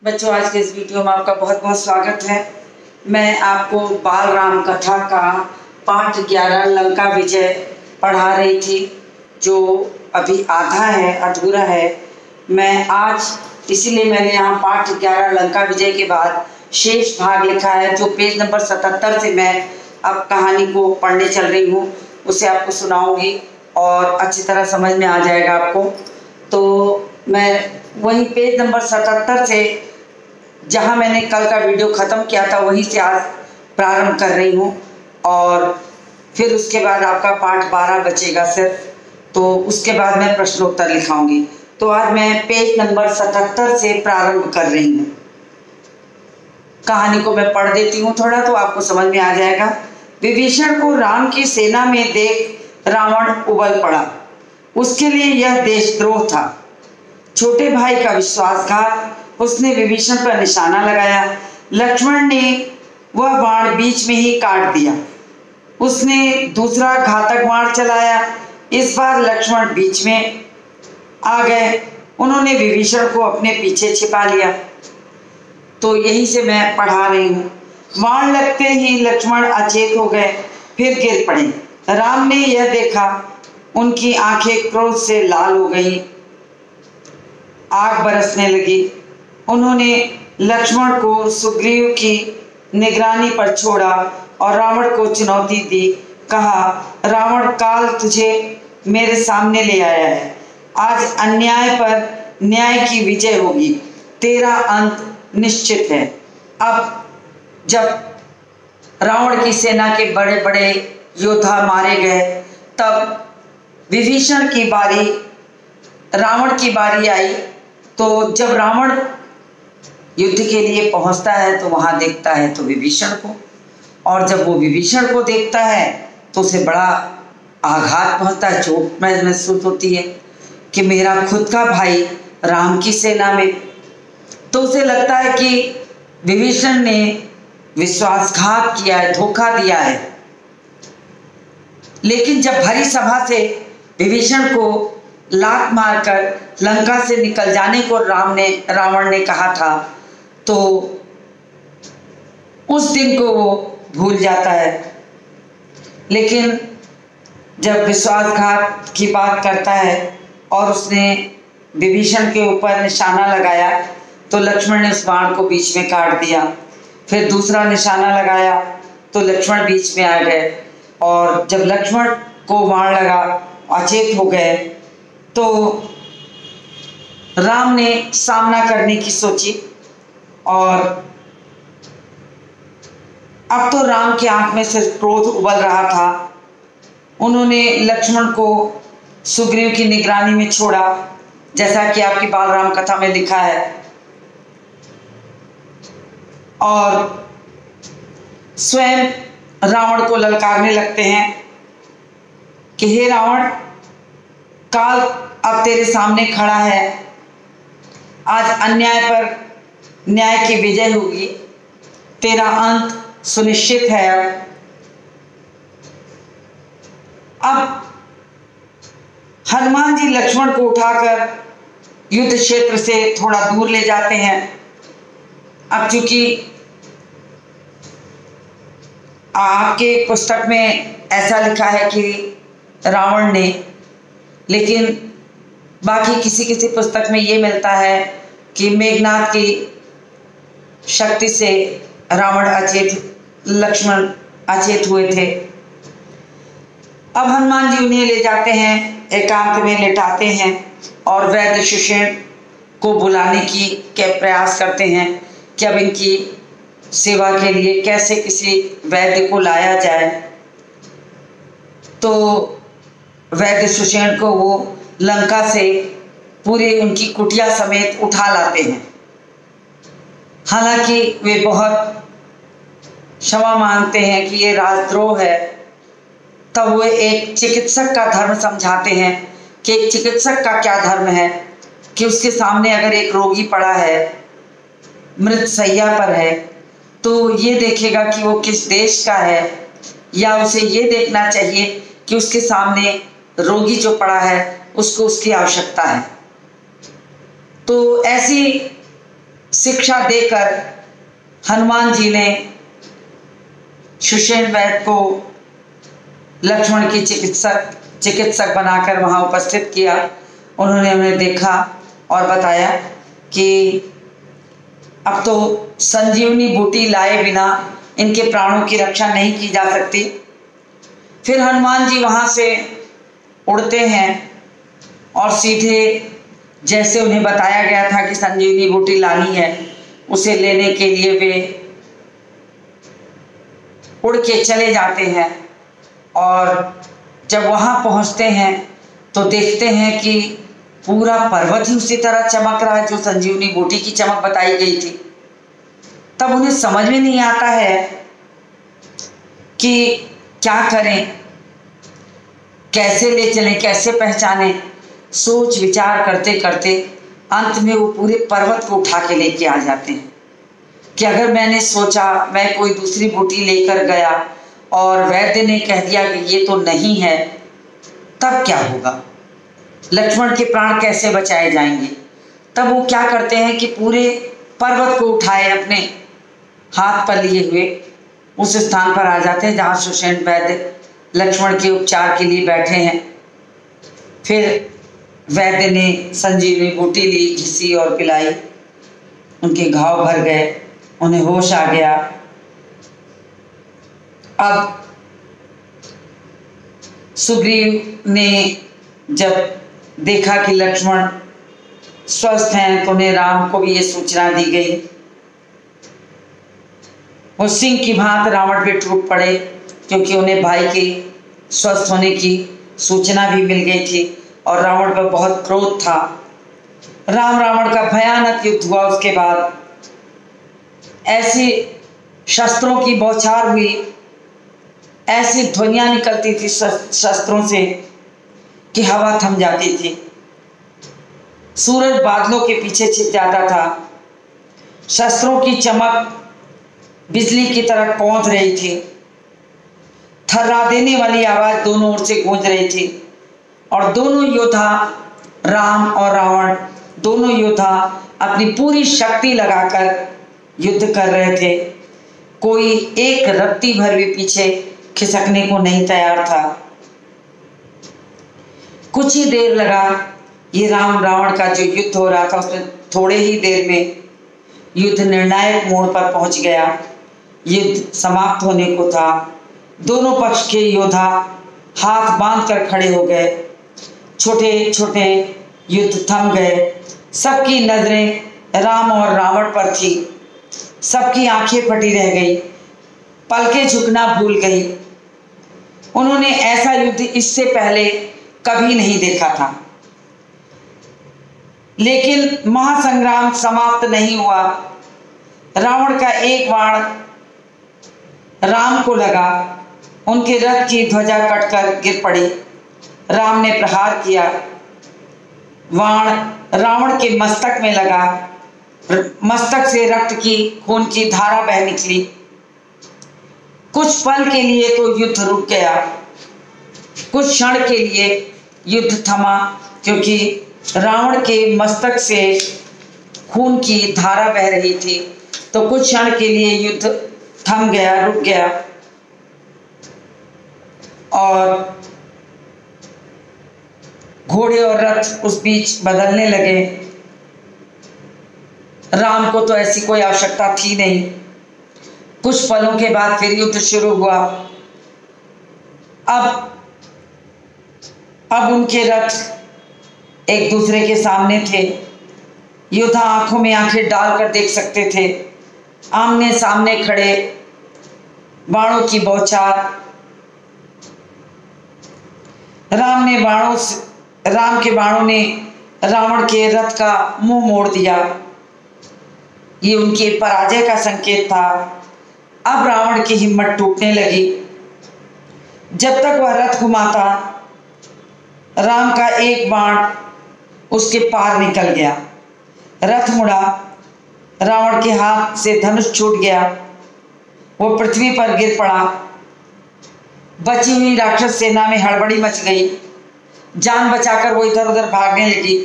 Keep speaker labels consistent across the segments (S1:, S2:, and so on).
S1: बच्चों, आज के इस वीडियो में आपका बहुत बहुत स्वागत है। मैं आपको बाल राम कथा का पाठ 11 लंका विजय पढ़ा रही थी, जो अभी आधा है, अधूरा है। मैं आज इसीलिए मैंने यहाँ पाठ 11 लंका विजय के बाद शेष भाग लिखा है, जो पेज नंबर 77 से मैं अब कहानी को पढ़ने चल रही हूँ। उसे आपको सुनाऊंगी और अच्छी तरह समझ में आ जाएगा आपको। तो मैं वही पेज नंबर 77 से, जहाँ मैंने कल का वीडियो ख़त्म किया था, वहीं से आज प्रारंभ कर रही हूँ। और फिर उसके बाद आपका पाठ 12 बचेगा सिर्फ, तो उसके बाद मैं प्रश्नोत्तर लिखाऊंगी। तो आज मैं पेज नंबर 77 से प्रारंभ कर रही हूँ। कहानी को मैं पढ़ देती हूँ थोड़ा, तो आपको समझ में आ जाएगा। विभीषण को राम की सेना में देख रावण उबल पड़ा। उसके लिए यह देशद्रोह था, छोटे भाई का विश्वासघात। उसने विभीषण पर निशाना लगाया। लक्ष्मण ने वह बाण बीच में ही काट दिया। उसने दूसरा घातक बाण चलाया। इस बार लक्ष्मण बीच में आ गए। उन्होंने विभीषण को अपने पीछे छिपा लिया। तो यहीं से मैं पढ़ा रही हूँ। बाण लगते ही लक्ष्मण अचेत हो गए, फिर गिर पड़े। राम ने यह देखा, उनकी आंखें क्रोध से लाल हो गई, आग बरसने लगी। उन्होंने लक्ष्मण को सुग्रीव की निगरानी पर छोड़ा और रावण को चुनौती दी। कहा, रावण, काल तुझे मेरे सामने ले आया है। आज अन्याय पर न्याय की विजय होगी। तेरा अंत निश्चित है। अब जब रावण की सेना के बड़े बड़े योद्धा मारे गए, तब विभीषण की बारी, रावण की बारी आई। तो जब रावण युद्ध के लिए पहुंचता है तो वहां देखता है तो विभीषण को, और जब वो विभीषण को देखता है तो उसे बड़ा आघात पहुंचता है, चोट महसूस होती है कि मेरा खुद का भाई राम की सेना में। तो उसे लगता है कि विभीषण ने विश्वासघात किया है, धोखा दिया है। लेकिन जब भरी सभा से विभीषण को लात मारकर लंका से निकल जाने को रावण ने कहा था, तो उस दिन को वो भूल जाता है। लेकिन जब विश्वासघात की बात करता है और उसने विभीषण के ऊपर निशाना लगाया, तो लक्ष्मण ने उस बाण को बीच में काट दिया। फिर दूसरा निशाना लगाया तो लक्ष्मण बीच में आ गए, और जब लक्ष्मण को बाण लगा, अचेत हो गए, तो राम ने सामना करने की सोची। और अब तो राम की आंख में से क्रोध उबल रहा था। उन्होंने लक्ष्मण को सुग्रीव की निगरानी में छोड़ा, जैसा कि आपकी बाल राम कथा में लिखा है। और स्वयं रावण को ललकारने लगते हैं कि हे रावण, काल अब तेरे सामने खड़ा है। आज अन्याय पर न्याय की विजय होगी। तेरा अंत सुनिश्चित है। अब हनुमान जी लक्ष्मण को उठाकर युद्ध क्षेत्र से थोड़ा दूर ले जाते हैं। अब चूंकि आपके पुस्तक में ऐसा लिखा है कि रावण ने, लेकिन बाकी किसी किसी पुस्तक में ये मिलता है कि मेघनाथ की शक्ति से रावण अचेत, लक्ष्मण अचेत हुए थे। अब हनुमान जी उन्हें ले जाते हैं, एकांत में लेटाते हैं और वैद्य सुषेण को बुलाने की प्रयास करते हैं कि अब इनकी सेवा के लिए कैसे किसी वैद्य को लाया जाए। तो वैद्य सुषेण को वो लंका से पूरी उनकी कुटिया समेत उठा लाते हैं। हालांकि वे बहुत क्षमा मांगते हैं कि ये राजद्रोह है, तब वे एक चिकित्सक का धर्म समझाते हैं कि एक चिकित्सक का क्या धर्म है कि उसके सामने अगर एक रोगी पड़ा है, मृत शैया पर है, तो ये देखेगा कि वो किस देश का है, या उसे ये देखना चाहिए कि उसके सामने रोगी जो पड़ा है उसको उसकी आवश्यकता है। तो ऐसी शिक्षा देकर हनुमान जी ने सुषेण वैद्य को लक्ष्मण की चिकित्सक बनाकर वहाँ उपस्थित किया। उन्होंने उन्हें देखा और बताया कि अब तो संजीवनी बूटी लाए बिना इनके प्राणों की रक्षा नहीं की जा सकती। फिर हनुमान जी वहाँ से उड़ते हैं और सीधे जैसे उन्हें बताया गया था कि संजीवनी बूटी लानी है, उसे लेने के लिए वे उड़ के चले जाते हैं। और जब वहाँ पहुँचते हैं तो देखते हैं कि पूरा पर्वत ही उसी तरह चमक रहा है जो संजीवनी बूटी की चमक बताई गई थी। तब उन्हें समझ में नहीं आता है कि क्या करें, कैसे ले चलें, कैसे पहचानें। सोच विचार करते करते अंत में वो पूरे पर्वत को उठा के लेके आ जाते हैं कि अगर मैंने सोचा मैं कोई दूसरी बूटी लेकर गया और वैद्य ने कह दिया कि ये तो नहीं है, तब क्या होगा, लक्ष्मण के प्राण कैसे बचाए जाएंगे। तब वो क्या करते हैं कि पूरे पर्वत को उठाए अपने हाथ पर लिए हुए उस स्थान पर आ जाते हैं जहाँ सुषेण वैद्य लक्ष्मण के उपचार के लिए बैठे हैं। फिर वैद्य ने संजीवनी बूटी ली, घिसी और पिलाई। उनके घाव भर गए, उन्हें होश आ गया। अब सुग्रीव ने जब देखा कि लक्ष्मण स्वस्थ हैं तो उन्हें राम को भी ये सूचना दी गई। वो सिंह की भांति रावण पे टूट पड़े क्योंकि उन्हें भाई के स्वस्थ होने की सूचना भी मिल गई थी और रावण पर बहुत क्रोध था। राम रावण का भयानक युद्ध हुआ। उसके बाद ऐसी शस्त्रों की बौछार हुई, ऐसी ध्वनियाँ निकलती थी शस्त्रों से कि हवा थम जाती थी। सूरज बादलों के पीछे छिप जाता था। शस्त्रों की चमक बिजली की तरह कौंध रही थी। थर्रा देने वाली आवाज दोनों ओर से गूंज रही थी और दोनों योद्धा, राम और रावण, दोनों योद्धा अपनी पूरी शक्ति लगाकर युद्ध कर रहे थे। कोई एक रत्ती भर भी पीछे खिसकने को नहीं तैयार था। कुछ ही देर लगा। ये राम रावण का जो युद्ध हो रहा था उसमें थोड़े ही देर में युद्ध निर्णायक मोड़ पर पहुंच गया। युद्ध समाप्त होने को था। दोनों पक्ष के योद्धा हाथ बांधकर खड़े हो गए। छोटे छोटे युद्ध थम गए। सबकी नजरें राम और रावण पर थी। सबकी आंखें फटी रह गई, पलकें झुकना भूल गई। उन्होंने ऐसा युद्ध इससे पहले कभी नहीं देखा था। लेकिन महासंग्राम समाप्त नहीं हुआ। रावण का एक बाण राम को लगा, उनके रथ की ध्वजा कटकर गिर पड़ी। राम ने प्रहार किया, बाण रावण के मस्तक में लगा। मस्तक से रक्त की खून की धारा बह निकली। कुछ पल के लिए तो युद्ध रुक गया। कुछ क्षण के लिए युद्ध थमा क्योंकि रावण के मस्तक से खून की धारा बह रही थी। तो कुछ क्षण के लिए युद्ध थम गया, रुक गया और घोड़े और रथ उस बीच बदलने लगे। राम को तो ऐसी कोई आवश्यकता थी नहीं। कुछ पलों के बाद फिर युद्ध शुरू हुआ। अब उनके रथ एक दूसरे के सामने थे। योद्धा आंखों में आंखें डालकर देख सकते थे। आमने सामने खड़े, बाणों की बौछार। राम के बाणों ने रावण के रथ का मुंह मोड़ दिया। ये उनकी पराजय का संकेत था। अब रावण की हिम्मत टूटने लगी। जब तक वह रथ घुमाता, राम का एक बाण उसके पार निकल गया। रथ मुड़ा, रावण के हाथ से धनुष छूट गया। वो पृथ्वी पर गिर पड़ा। बची हुई राक्षस सेना में हड़बड़ी मच गई। जान बचाकर वो इधर उधर भागने लगी।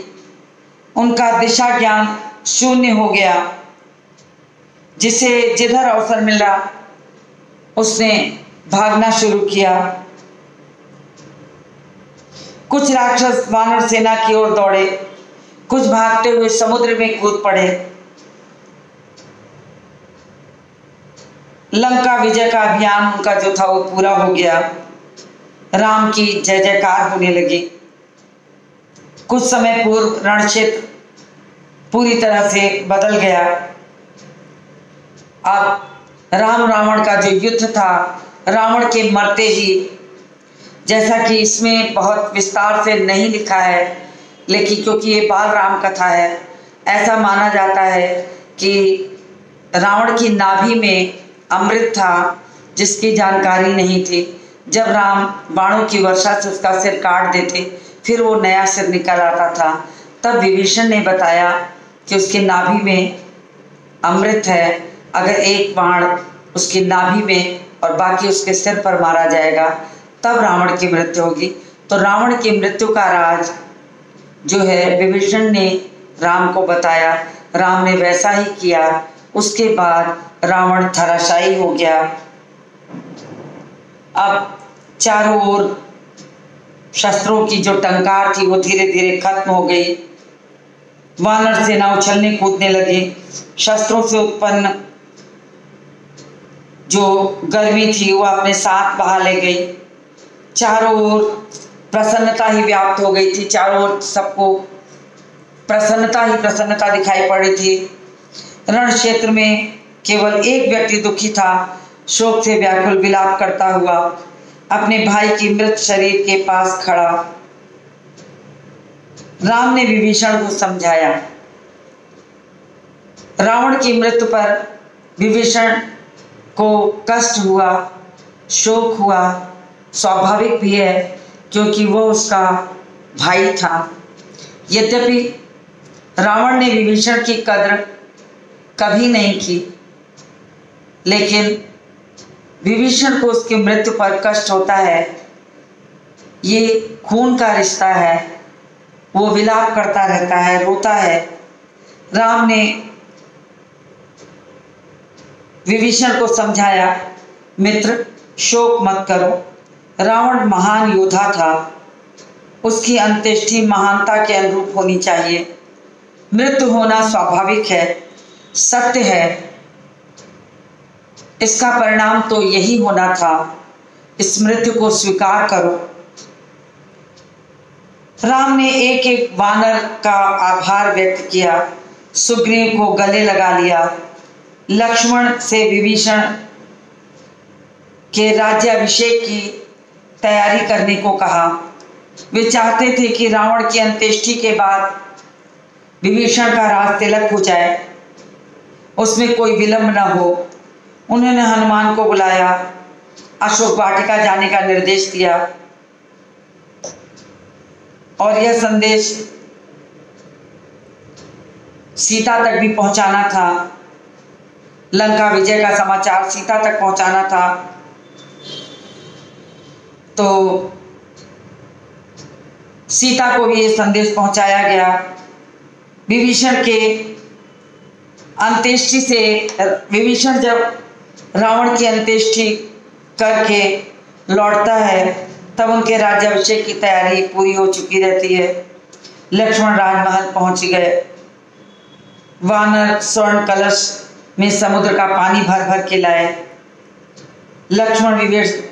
S1: उनका दिशा ज्ञान शून्य हो गया। जिसे जिधर अवसर मिला उसने भागना शुरू किया। कुछ राक्षस वानर सेना की ओर दौड़े, कुछ भागते हुए समुद्र में कूद पड़े। लंका विजय का अभियान उनका जो था वो पूरा हो गया। राम की जय जयकार होने लगी। कुछ समय पूर्व रण क्षेत्र पूरी तरह से बदल गया। अब राम रावण का जो युद्ध था, रावण के मरते ही, जैसा कि इसमें बहुत विस्तार से नहीं लिखा है, लेकिन क्योंकि ये बाल राम कथा है, ऐसा माना जाता है कि रावण की नाभि में अमृत था जिसकी जानकारी नहीं थी। जब राम बाणों की वर्षा से उसका सिर काट देते, फिर वो नया सिर निकल आता था। तब विभीषण ने बताया कि उसके नाभि में अमृत है, अगर एक बाण उसकी नाभि में और बाकी उसके सिर पर मारा जाएगा तब रावण की मृत्यु होगी। तो रावण की मृत्यु का राज जो है विभीषण ने राम को बताया। राम ने वैसा ही किया। उसके बाद रावण धराशायी हो गया। अब चारों ओर शस्त्रों की जो टंकार थी वो धीरे धीरे खत्म हो गई। वानर सेना उछलने कूदने लगी। शस्त्रों से उत्पन्न जो गर्मी थी वो अपने साथ बहा ले गई। चारों ओर प्रसन्नता ही व्याप्त हो गई थी। चारों ओर सबको प्रसन्नता ही प्रसन्नता दिखाई पड़ रही थी। रण क्षेत्र में केवल एक व्यक्ति दुखी था, शोक से व्याकुल विलाप करता हुआ अपने भाई की मृत शरीर के पास खड़ा। राम ने विभीषण को समझाया। रावण की मृत्यु पर विभीषण को कष्ट हुआ, शोक हुआ, स्वाभाविक भी है क्योंकि वो उसका भाई था। यद्यपि रावण ने विभीषण की कद्र कभी नहीं की, लेकिन विभीषण को उसकी मृत्यु पर कष्ट होता है। ये खून का रिश्ता है, वो विलाप करता रहता है, रोता है। राम ने विभीषण को समझाया, मित्र शोक मत करो। रावण महान योद्धा था, उसकी अंत्येष्टि महानता के अनुरूप होनी चाहिए। मृत्यु होना स्वाभाविक है, सत्य है, इसका परिणाम तो यही होना था। इस मृत्यु को स्वीकार करो। राम ने एक एक वानर का आभार व्यक्त किया, सुग्रीव को गले लगा लिया, लक्ष्मण से विभीषण के राज्याभिषेक की तैयारी करने को कहा। वे चाहते थे कि रावण की अंत्येष्टि के बाद विभीषण का राज तिलक हो जाए, उसमें कोई विलंब न हो। उन्होंने हनुमान को बुलाया, अशोक वाटिका जाने का निर्देश दिया और यह संदेश सीता तक भी पहुंचाना था। लंका विजय का समाचार सीता तक पहुंचाना था। तो सीता को भी ये संदेश पहुंचाया गया। विभीषण के अंत्येष्टि से, विभीषण जब रावण की अंत्येष्टि करके लौटता है तब उनके राज्याभिषेक की तैयारी पूरी हो चुकी रहती है। लक्ष्मण राजमहल पहुंच गए। वानर स्वर्ण कलश में समुद्र का पानी भर भर के लाए। लक्ष्मण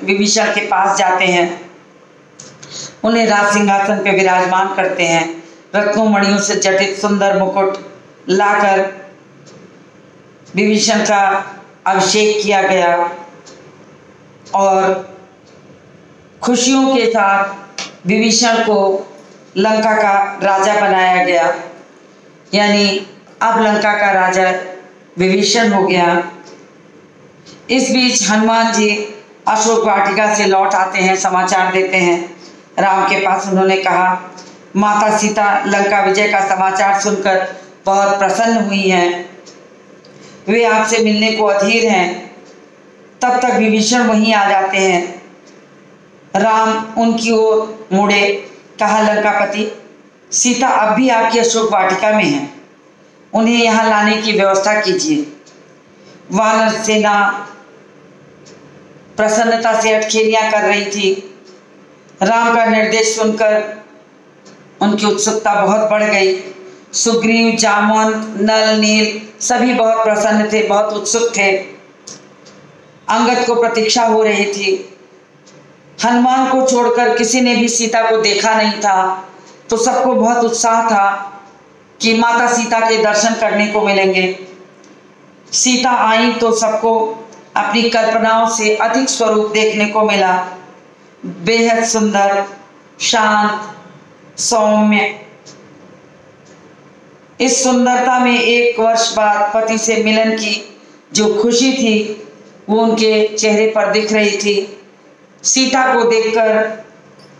S1: विभीषण के पास जाते हैं, उन्हें राज सिंहासन पे विराजमान करते हैं। रत्नों मणियों से जटित सुंदर मुकुट लाकर विभीषण का अभिषेक किया गया और खुशियों के साथ विभीषण को लंका का राजा बनाया गया। यानी अब लंका का राजा विभीषण हो गया। इस बीच हनुमान जी अशोक वाटिका से लौट आते हैं, समाचार देते हैं राम के पास। उन्होंने कहा, माता सीता लंका विजय का समाचार सुनकर बहुत प्रसन्न हुई हैं, वे आपसे मिलने को अधीर हैं। तब तक विभीषण वहीं आ जाते हैं। राम उनकी ओर मुड़े, कहा, लंकापति सीता अब भी आपकी अशोक वाटिका में है, उन्हें यहाँ लाने की व्यवस्था कीजिए। वानर सेना प्रसन्नता से अटखेलियां कर रही थी। राम का निर्देश सुनकर उनकी उत्सुकता बहुत बढ़ गई। सुग्रीव, जामवंत, नल, नील सभी बहुत प्रसन्न थे, बहुत उत्सुक थे। अंगद को प्रतीक्षा हो रही थी। हनुमान को छोड़कर किसी ने भी सीता को देखा नहीं था, तो सबको बहुत उत्साह था कि माता सीता के दर्शन करने को मिलेंगे। सीता आई तो सबको अपनी कल्पनाओं से अधिक स्वरूप देखने को मिला। बेहद सुंदर, शांत, सौम्य। इस सुंदरता में 1 वर्ष बाद पति से मिलन की जो खुशी थी वो उनके चेहरे पर दिख रही थी। सीता को देखकर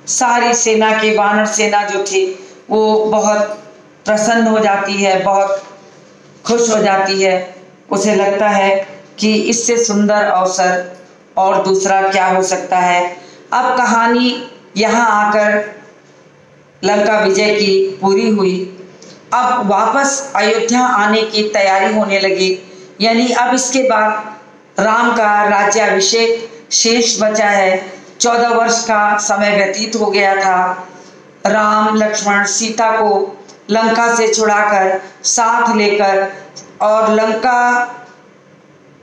S1: सारी सेना की वानर सेना जो थी वो बहुत प्रसन्न हो जाती है, बहुत खुश हो जाती है। उसे लगता है कि इससे सुंदर अवसर और दूसरा क्या हो सकता है। अब कहानी यहाँ आकर लंका विजय की पूरी हुई। अब वापस अयोध्या आने की तैयारी होने लगी, यानी अब इसके बाद राम का राज्याभिषेक शेष बचा है। 14 वर्ष का समय व्यतीत हो गया था। राम, लक्ष्मण सीता को लंका से छुड़ाकर साथ लेकर और लंका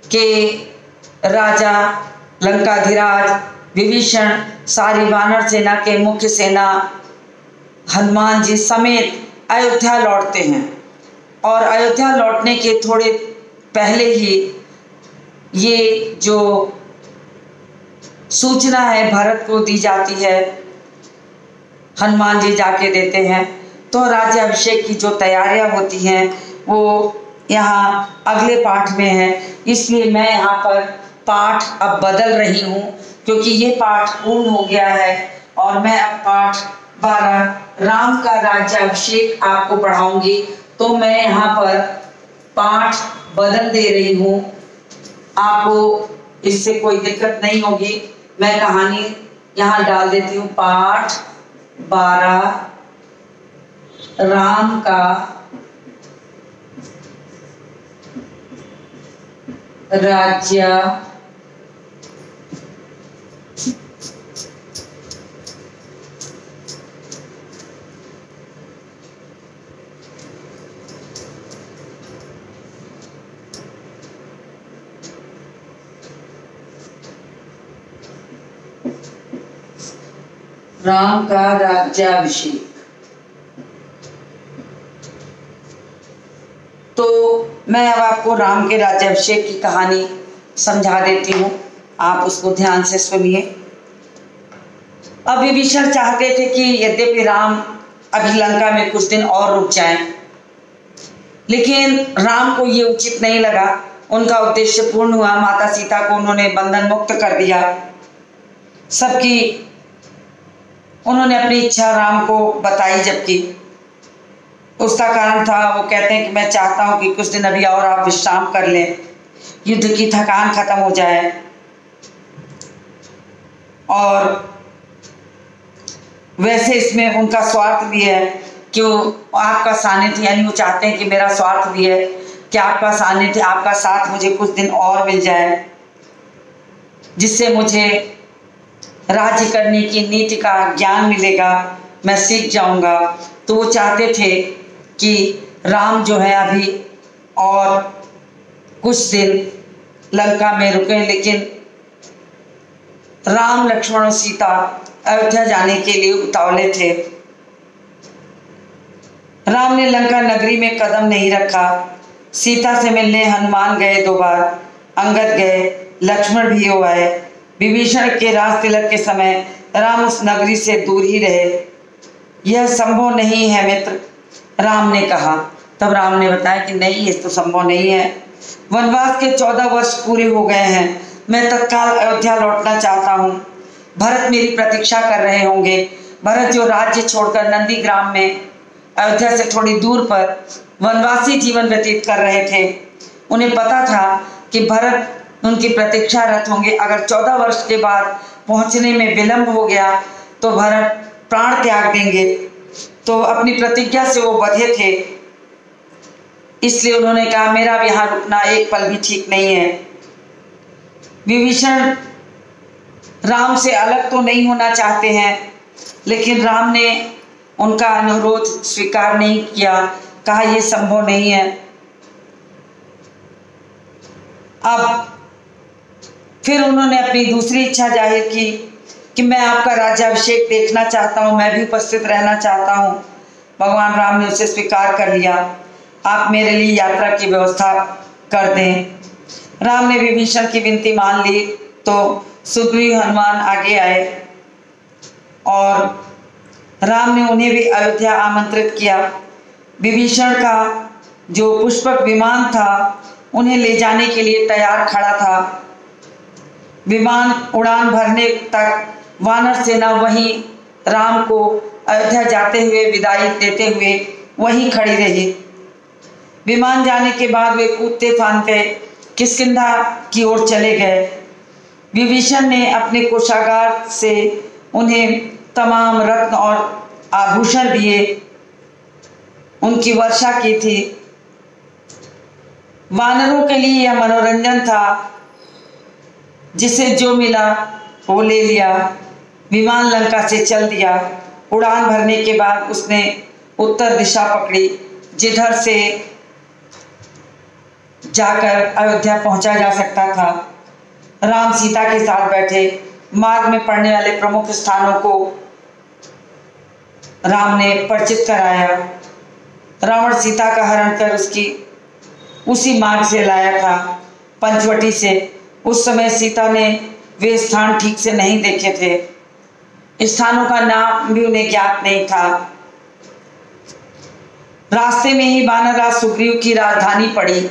S1: के राजा, लंकाधिराज विभीषण, सारी वानर सेना के मुख्य सेना, हनुमान जी समेत अयोध्या लौटते हैं। और अयोध्या लौटने के थोड़े पहले ही ये जो सूचना है भरत को दी जाती है, हनुमान जी जाके देते हैं। तो राज्याभिषेक की जो तैयारियां होती हैं वो यहाँ अगले पाठ में है, इसलिए मैं यहाँ पर पाठ अब बदल रही हूँ क्योंकि ये पाठ पूर्ण हो गया है और मैं अब पाठ 12 राम का राज्याभिषेक आपको पढ़ाऊंगी। तो मैं यहाँ पर पाठ बदल दे रही हूँ, आपको इससे कोई दिक्कत नहीं होगी। मैं कहानी यहाँ डाल देती हूँ। पाठ 12 राम का राज्य राम का राज्याभिषेक। तो मैं अब आपको राम के राज्याभिषेक की कहानी समझा देती हूँ, आप उसको ध्यान से सुनिए। अब विभीषण चाहते थे कि यद्यपि राम अभी लंका में कुछ दिन और रुक जाएं, लेकिन राम को ये उचित नहीं लगा। उनका उद्देश्य पूर्ण हुआ, माता सीता को उन्होंने बंधन मुक्त कर दिया। सबकी उन्होंने अपनी इच्छा राम को बताई, जबकि उसका कारण था वो कहते हैं कि मैं चाहता हूं कि कुछ दिन अभी और आप विश्राम कर लें, युद्ध की थकान खत्म हो जाए। और वैसे इसमें उनका स्वार्थ भी है कि वो आपका सानिध्य, यानी वो चाहते हैं कि मेरा स्वार्थ भी है कि आपका सानिध्य, आपका साथ मुझे कुछ दिन और मिल जाए, जिससे मुझे राज्य करने की नीति का ज्ञान मिलेगा, मैं सीख जाऊंगा। तो वो चाहते थे कि राम जो है अभी और कुछ दिन लंका में रुके, लेकिन राम, लक्ष्मण और सीता अयोध्या जाने के लिए उतावले थे। राम ने लंका नगरी में कदम नहीं रखा। सीता से मिलने हनुमान गए 2 बार, अंगद गए, लक्ष्मण भी हो आए। विभीषण के राज तिलक के समय राम उस नगरी से दूर ही रहे। यह संभव नहीं है मित्र, राम ने कहा। तब राम ने बताया कि नहीं, ये तो संभव नहीं है। वनवास के 14 वर्ष पूरे हो गए हैं, मैं तत्काल अयोध्या लौटना चाहता हूँ। भरत मेरी प्रतीक्षा कर रहे होंगे। भरत जो राज्य छोड़कर नंदीग्राम में अयोध्या से थोड़ी दूर पर वनवासी जीवन व्यतीत कर रहे थे, उन्हें पता था कि भरत उनकी प्रतीक्षारत होंगे। अगर 14 वर्ष के बाद पहुंचने में विलंब हो गया तो भरत प्राण त्याग देंगे। तो अपनी प्रतिज्ञा से वो बंधे थे। इसलिए उन्होंने कहा मेरा अब यहाँ रुकना एक पल भी ठीक नहीं है। विभीषण राम से अलग तो नहीं होना चाहते हैं, लेकिन राम ने उनका अनुरोध स्वीकार नहीं किया, कहा यह संभव नहीं है। अब फिर उन्होंने अपनी दूसरी इच्छा जाहिर की कि मैं आपका राज्याभिषेक देखना चाहता हूँ, मैं भी उपस्थित रहना चाहता हूँ। भगवान राम ने उसे स्वीकार कर लिया, आप मेरे लिए यात्रा की व्यवस्था कर दें। राम ने विभीषण की विनती मान ली तो सुग्रीव हनुमान आगे आए और राम ने उन्हें भी अयोध्या आमंत्रित किया। विभीषण का जो पुष्पक विमान था उन्हें ले जाने के लिए तैयार खड़ा था। विमान उड़ान भरने तक वानर सेना वहीं राम को अयोध्या जाते हुए विदाई देते हुए वहीं खड़ी रही। विमान जाने के बाद वे कूदते फांदते किष्किंधा की ओर चले गए। विभीषण ने अपने कोषागार से उन्हें तमाम रत्न और आभूषण दिए, उनकी वर्षा की थी। वानरों के लिए यह मनोरंजन था, जिसे जो मिला वो ले लिया। विमान लंका से चल दिया। उड़ान भरने के बाद उसने उत्तर दिशा पकड़ी, जिधर से जाकर अयोध्या पहुंचा जा सकता था। राम सीता के साथ बैठे। मार्ग में पड़ने वाले प्रमुख स्थानों को राम ने परिचित कराया। रावण सीता का हरण कर उसकी उसी मार्ग से लाया था, पंचवटी से। उस समय सीता ने वे स्थान ठीक से नहीं देखे थे, स्थानों का नाम भी उन्हें ज्ञात नहीं था। रास्ते में ही वानरराज सुग्रीव की राजधानी पड़ी,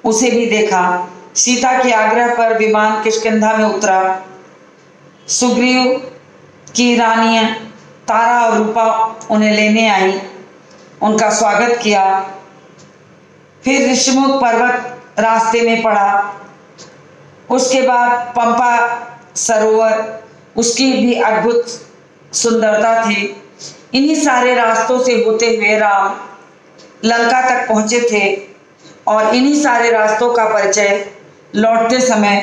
S1: उसे भी देखा। सीता के आग्रह पर विमान किष्किंधा में उतरा। सुग्रीव की रानियां तारा और रूपा उन्हें लेने आई, उनका स्वागत किया। फिर ऋषिमुख पर्वत रास्ते में पड़ा। उसके बाद पंपा सरोवर, उसकी भी अद्भुत सुंदरता थी। इन्हीं सारे रास्तों से होते हुए राम लंका तक पहुंचे थे और इन्हीं सारे रास्तों का परिचय लौटते समय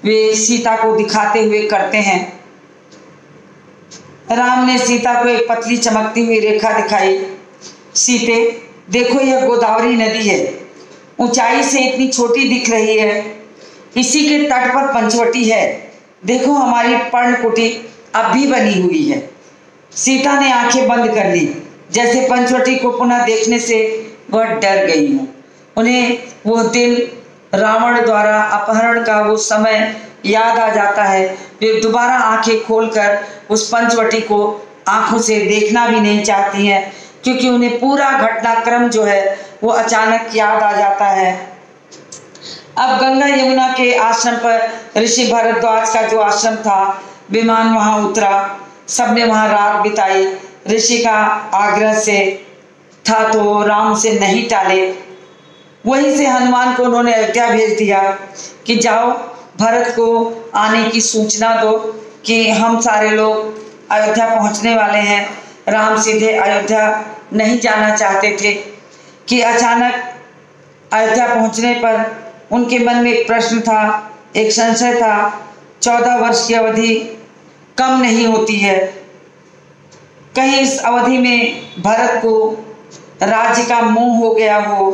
S1: वे सीता को दिखाते हुए करते हैं। राम ने सीता को एक पतली चमकती हुई रेखा दिखाई। सीते, देखो यह गोदावरी नदी है, ऊंचाई से इतनी छोटी दिख रही है। इसी के तट पर पंचवटी है। देखो हमारी पर्णकुटी अब भी बनी हुई है। सीता ने आंखें बंद कर ली, जैसे पंचवटी को पुनः देखने से वह डर गई हो। उन्हें वह दिन, रावण द्वारा अपहरण का वो समय याद आ जाता है। वे दोबारा आंखें खोलकर उस पंचवटी को आंखों से देखना भी नहीं चाहती हैं, क्योंकि उन्हें पूरा घटनाक्रम जो है वो अचानक याद आ जाता है। अब गंगा यमुना के आश्रम पर ऋषि भरद्वाज का जो आश्रम था, विमान वहां उतरा। सबने वहां रात बिताई। ऋषि का आग्रह से था तो राम से नहीं टाले। वहीं से हनुमान को उन्होंने अयोध्या भेज दिया कि जाओ भरत को आने की सूचना दो कि हम सारे लोग अयोध्या पहुंचने वाले हैं। राम सीधे अयोध्या नहीं जाना चाहते थे कि अचानक अयोध्या पहुंचने पर उनके मन में एक प्रश्न था, एक संशय था। 14 वर्ष की अवधि कम नहीं होती है, कहीं इस अवधि में भरत को राज्य का मोह हो गया हो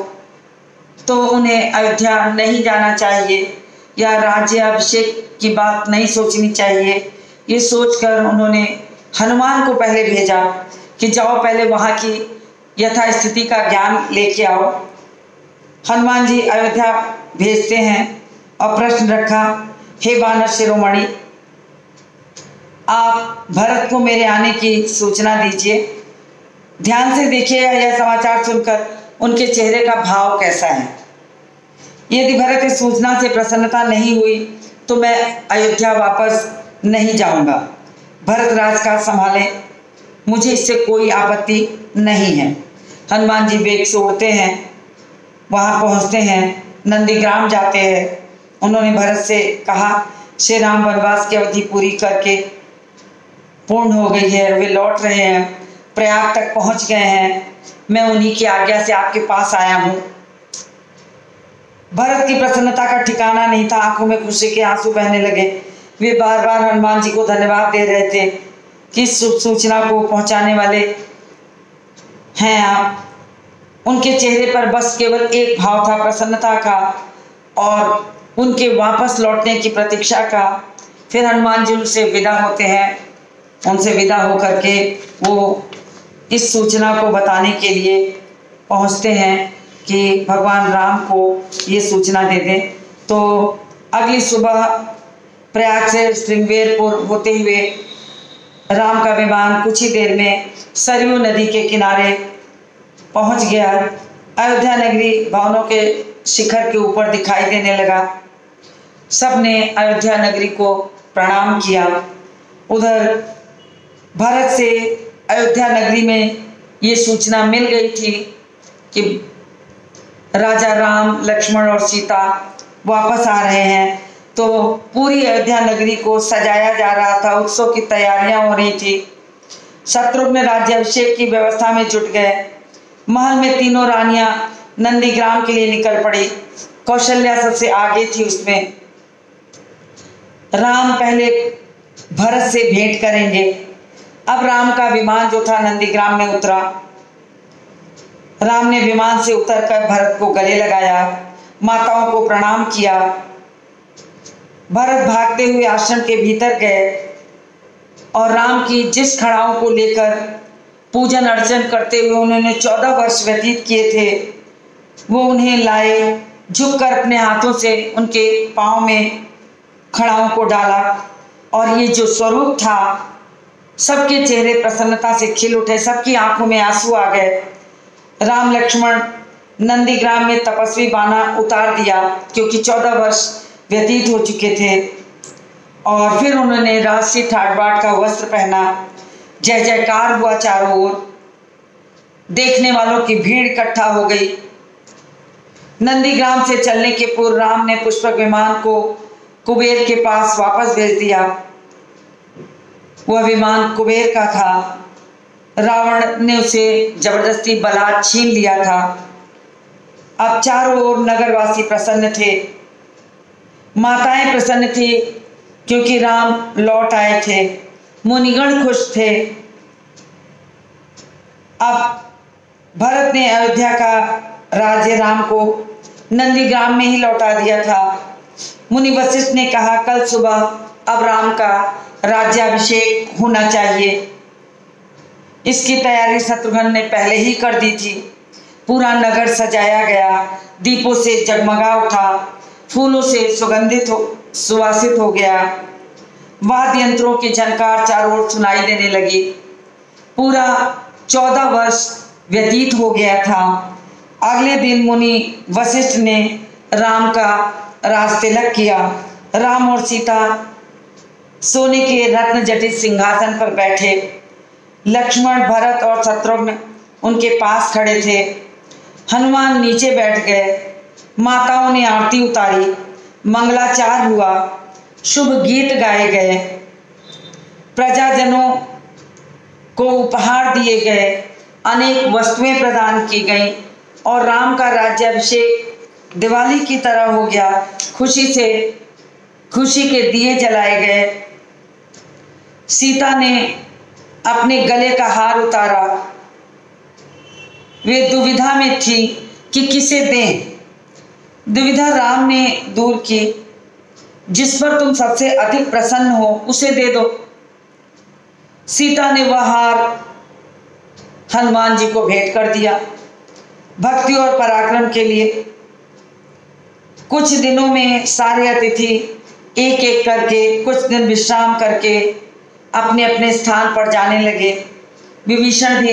S1: तो उन्हें अयोध्या नहीं जाना चाहिए या राज्याभिषेक की बात नहीं सोचनी चाहिए। ये सोचकर उन्होंने हनुमान को पहले भेजा कि जाओ पहले वहाँ की यथास्थिति का ज्ञान लेके आओ। हनुमान जी अयोध्या भेजते हैं और प्रश्न रखा, हे वानर शिरोमणि, आप भरत को मेरे आने की सूचना दीजिए। ध्यान से देखिएगा यह समाचार सुनकर उनके चेहरे का भाव कैसा है। यदि भरत इस सूचना से प्रसन्नता नहीं हुई तो मैं अयोध्या वापस नहीं जाऊंगा। भरत राज का संभाले, मुझे इससे कोई आपत्ति नहीं है। हनुमान जी वेग से उड़ते हैं, वहां पहुंचते हैं, नंदीग्राम जाते हैं। उन्होंने भरत से कहा, श्री राम वनवास की अवधि पूरी करके पूर्ण हो गई है, वे लौट रहे हैं, प्रयाग तक पहुंच गए हैं। मैं उन्हीं की आज्ञा से आपके पास आया हूँ। भरत की प्रसन्नता का ठिकाना नहीं था, आंखों में खुशी के आंसू बहने लगे। वे बार बार हनुमान जी को धन्यवाद दे रहे थे कि सूचना को पहुंचाने वाले हैं आप। उनके चेहरे पर बस केवल एक भाव था, प्रसन्नता का और उनके वापस लौटने की प्रतीक्षा का। फिर हनुमान जी उनसे विदा होते हैं। उनसे विदा होकर के वो इस सूचना को बताने के लिए पहुंचते हैं कि भगवान राम को ये सूचना दे दें। तो अगली सुबह प्रयाग से श्रृंगेरपुर होते हुए राम का विमान कुछ ही देर में सरयू नदी के किनारे पहुंच गया। अयोध्या नगरी भवनों के शिखर के ऊपर दिखाई देने लगा। सबने अयोध्या नगरी को प्रणाम किया। उधर भारत से अयोध्या नगरी में ये सूचना मिल गई थी कि राजा राम, लक्ष्मण और सीता वापस आ रहे हैं। तो पूरी अयोध्या नगरी को सजाया जा रहा था, उत्सव की तैयारियां हो रही थी। शत्रुघ्न राज्याभिषेक की व्यवस्था में जुट गए। महल में तीनों रानियां नंदीग्राम के लिए निकल पड़ी। कौशल्या सबसे आगे थी उसमें। राम पहले भरत से भेंट करेंगे। अब राम का विमान जो था नंदीग्राम में उतरा। राम ने विमान से उतरकर भरत को गले लगाया, माताओं को प्रणाम किया। भरत भागते हुए आश्रम के भीतर गए और राम की जिस खड़ाओं को लेकर पूजन अर्चन करते हुए उन्होंने 14 वर्ष व्यतीत किए थे, वो उन्हें लाए। झुककर अपने हाथों से उनके पाँव में खड़ाओं को डाला और ये जो स्वरूप था, सबके चेहरे प्रसन्नता से खिल उठे, सबकी आंखों में आंसू आ गए। राम लक्ष्मण नंदीग्राम में तपस्वी बाना उतार दिया क्योंकि 14 वर्ष व्यतीत हो चुके थे। और फिर उन्होंने राजसी ठाट बाट का वस्त्र पहना। जय जयकार हुआ चारों ओर। देखने वालों की भीड़ इकट्ठा हो गई। नंदीग्राम से चलने के पूर्व राम ने पुष्पक विमान को कुबेर के पास वापस भेज दिया। वह विमान कुबेर का था। रावण ने उसे जबरदस्ती बलात् छीन लिया था। अब चारों ओर नगरवासी प्रसन्न थे। माताएं प्रसन्न थी क्योंकि राम लौट आए थे। मुनिगण खुश थे। अब भरत ने अयोध्या का राज्य राम को नंदीग्राम में ही लौटा दिया था। मुनि वशिष्ठ ने कहा, कल सुबह अब राम का राज्याभिषेक होना चाहिए। इसकी तैयारी शत्रुघ्न ने पहले ही कर दी थी। पूरा नगर सजाया गया, दीपों से जगमगा उठा, फूलों से सुवासित हो गया। वाद्य यंत्रों की झनकार चारों ओर सुनाई देने लगी। पूरा 14 वर्ष व्यतीत हो गया था। अगले दिन मुनि वशिष्ठ ने राम का राज तिलक किया। राम और सीता सोने के रत्न जटित सिंहासन पर बैठे। लक्ष्मण, भरत और शत्रुघ्न उनके पास खड़े थे। हनुमान नीचे बैठ गए। माताओं ने आरती उतारी, मंगलाचार हुआ, शुभ गीत गाए गए, प्रजाजनों को उपहार दिए गए, अनेक वस्तुएं प्रदान की गईं और राम का राज्याभिषेक दिवाली की तरह हो गया। खुशी के दिए जलाए गए। सीता ने अपने गले का हार उतारा। वे दुविधा में थी कि किसे दें। दुविधा राम ने दूर की। जिस पर तुम सबसे अधिक प्रसन्न हो उसे दे दो। सीता ने वह हार हनुमान जी को भेंट कर दिया, भक्ति और पराक्रम के लिए। कुछ दिनों में सारे अतिथि एक एक करके कुछ दिन विश्राम करके अपने अपने स्थान पर जाने लगे। विभीषण भी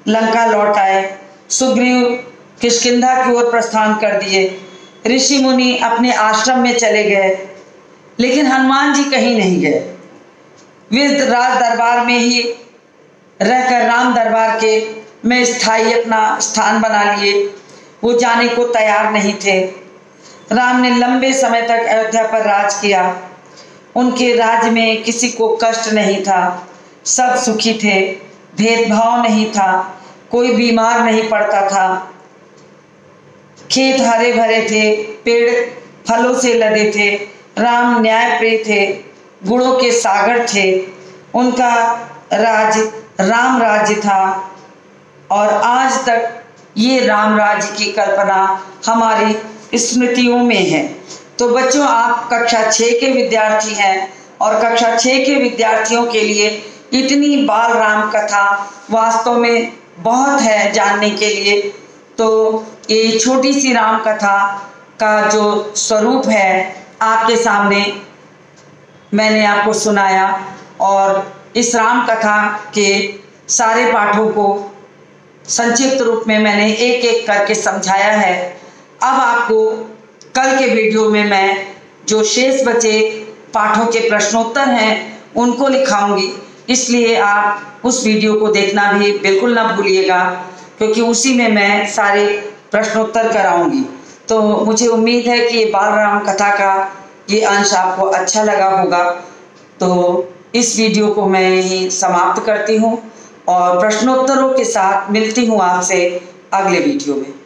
S1: लंका लौट आए। सुग्रीव किष्किंधा की ओर प्रस्थान कर दिए। ऋषि मुनि अपने आश्रम में चले गए, लेकिन हनुमान जी कहीं नहीं गए। वे राज दरबार में ही रहकर राम दरबार के में स्थायी अपना स्थान बना लिए। वो जाने को तैयार नहीं थे। राम ने लंबे समय तक अयोध्या पर राज किया। उनके राज्य में किसी को कष्ट नहीं था। सब सुखी थे। भेदभाव नहीं था। कोई बीमार नहीं पड़ता था। खेत हरे भरे थे, पेड़ फलों से लदे थे, राम न्यायप्रिय थे, गुणों के सागर थे। उनका राज राम राज्य था और आज तक ये राम राज्य की कल्पना हमारी स्मृतियों में है। तो बच्चों, आप कक्षा 6 के विद्यार्थी हैं और कक्षा 6 के विद्यार्थियों के लिए इतनी बाल राम कथा वास्तव में बहुत है जानने के लिए। तो ये छोटी सी राम कथा का जो स्वरूप है आपके सामने मैंने आपको सुनाया और इस राम कथा के सारे पाठों को संक्षिप्त रूप में मैंने एक एक करके समझाया है। अब आपको कल के वीडियो में मैं जो शेष बचे पाठों के प्रश्नोत्तर हैं उनको लिखाऊंगी, इसलिए आप उस वीडियो को देखना भी बिल्कुल ना भूलिएगा, क्योंकि उसी में मैं सारे प्रश्नोत्तर कराऊंगी। तो मुझे उम्मीद है कि ये बाल राम कथा का ये अंश आपको अच्छा लगा होगा। तो इस वीडियो को मैं यहीं समाप्त करती हूँ और प्रश्नोत्तरों के साथ मिलती हूँ आपसे अगले वीडियो में।